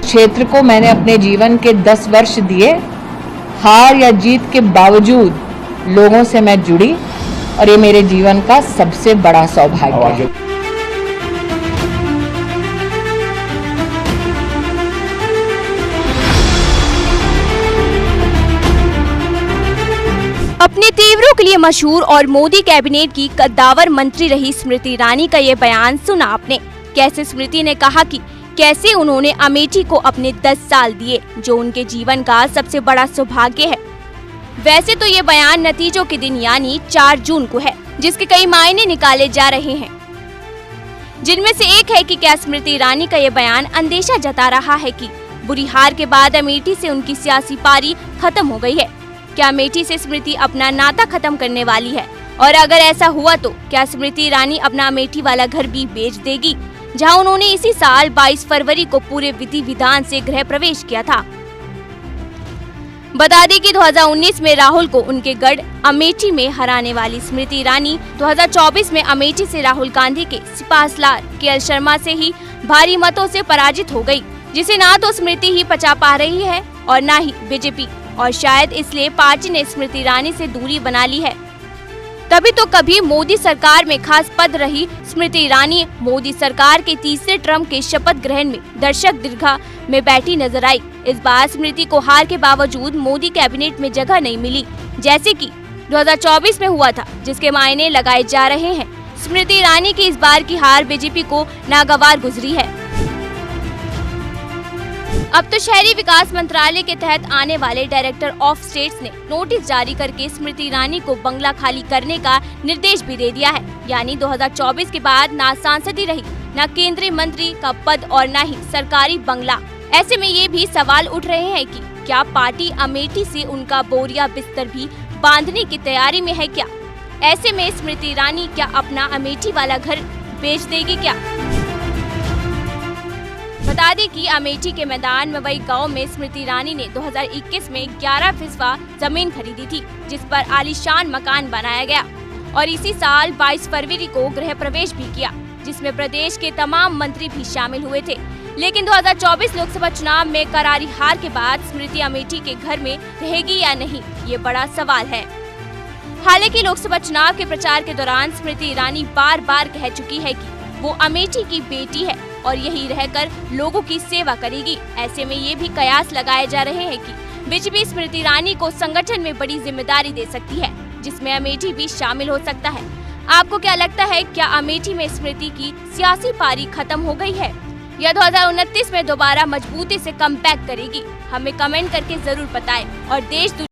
क्षेत्र को मैंने अपने जीवन के 10 वर्ष दिए। हार या जीत के बावजूद लोगों से मैं जुड़ी और ये मेरे जीवन का सबसे बड़ा सौभाग्य है। अपने तेवरों के लिए मशहूर और मोदी कैबिनेट की कद्दावर मंत्री रही स्मृति ईरानी का ये बयान सुना आपने। कैसे स्मृति ने कहा कि कैसे उन्होंने अमेठी को अपने 10 साल दिए, जो उनके जीवन का सबसे बड़ा सौभाग्य है। वैसे तो ये बयान नतीजों के दिन यानी 4 जून को है, जिसके कई मायने निकाले जा रहे हैं, जिनमें से एक है कि क्या स्मृति ईरानी का ये बयान अंदेशा जता रहा है कि बुरी हार के बाद अमेठी से उनकी सियासी पारी खत्म हो गई है। क्या अमेठी से स्मृति अपना नाता खत्म करने वाली है, और अगर ऐसा हुआ तो क्या स्मृति ईरानी अपना अमेठी वाला घर भी बेच देगी, जहां उन्होंने इसी साल 22 फरवरी को पूरे विधि विधान से गृह प्रवेश किया था। बता दें कि 2019 में राहुल को उनके गढ़ अमेठी में हराने वाली स्मृति ईरानी 2024 में अमेठी से राहुल गांधी के सिपाहीलाल के.एल. शर्मा से ही भारी मतों से पराजित हो गई, जिसे ना तो स्मृति ही पचा पा रही है और ना ही बीजेपी, और शायद इसलिए पार्टी ने स्मृति ईरानी से दूरी बना ली है। तभी तो कभी मोदी सरकार में खास पद रही स्मृति ईरानी मोदी सरकार के तीसरे टर्म के शपथ ग्रहण में दर्शक दीर्घा में बैठी नजर आई। इस बार स्मृति को हार के बावजूद मोदी कैबिनेट में जगह नहीं मिली, जैसे कि 2024 में हुआ था, जिसके मायने लगाए जा रहे हैं। स्मृति ईरानी की इस बार की हार बीजेपी को नागवार गुजरी है। अब तो शहरी विकास मंत्रालय के तहत आने वाले डायरेक्टर ऑफ स्टेट्स ने नोटिस जारी करके स्मृति ईरानी को बंगला खाली करने का निर्देश भी दे दिया है। यानी 2024 के बाद ना सांसद ही रही, ना केंद्रीय मंत्री का पद और ना ही सरकारी बंगला। ऐसे में ये भी सवाल उठ रहे हैं कि क्या पार्टी अमेठी से उनका बोरिया बिस्तर भी बांधने की तैयारी में है क्या? ऐसे में स्मृति ईरानी क्या अपना अमेठी वाला घर बेच देगी क्या? बता दें कि अमेठी के मैदान मवई गांव में स्मृति ईरानी ने 2021 में 11 जमीन खरीदी थी, जिस पर आलीशान मकान बनाया गया, और इसी साल 22 फरवरी को गृह प्रवेश भी किया, जिसमें प्रदेश के तमाम मंत्री भी शामिल हुए थे। लेकिन 2024 लोकसभा चुनाव में करारी हार के बाद स्मृति अमेठी के घर में रहेगी या नहीं, ये बड़ा सवाल है। हालांकि लोकसभा चुनाव के प्रचार के दौरान स्मृति ईरानी बार बार कह चुकी है कि वो अमेठी की बेटी है और यही रहकर लोगों की सेवा करेगी। ऐसे में ये भी कयास लगाए जा रहे हैं कि बीजेपी स्मृति ईरानी को संगठन में बड़ी जिम्मेदारी दे सकती है, जिसमें अमेठी भी शामिल हो सकता है। आपको क्या लगता है, क्या अमेठी में स्मृति की सियासी पारी खत्म हो गई है या 2029 में दोबारा मजबूती से कमबैक करेगी? हमें कमेंट करके जरूर बताएं और देश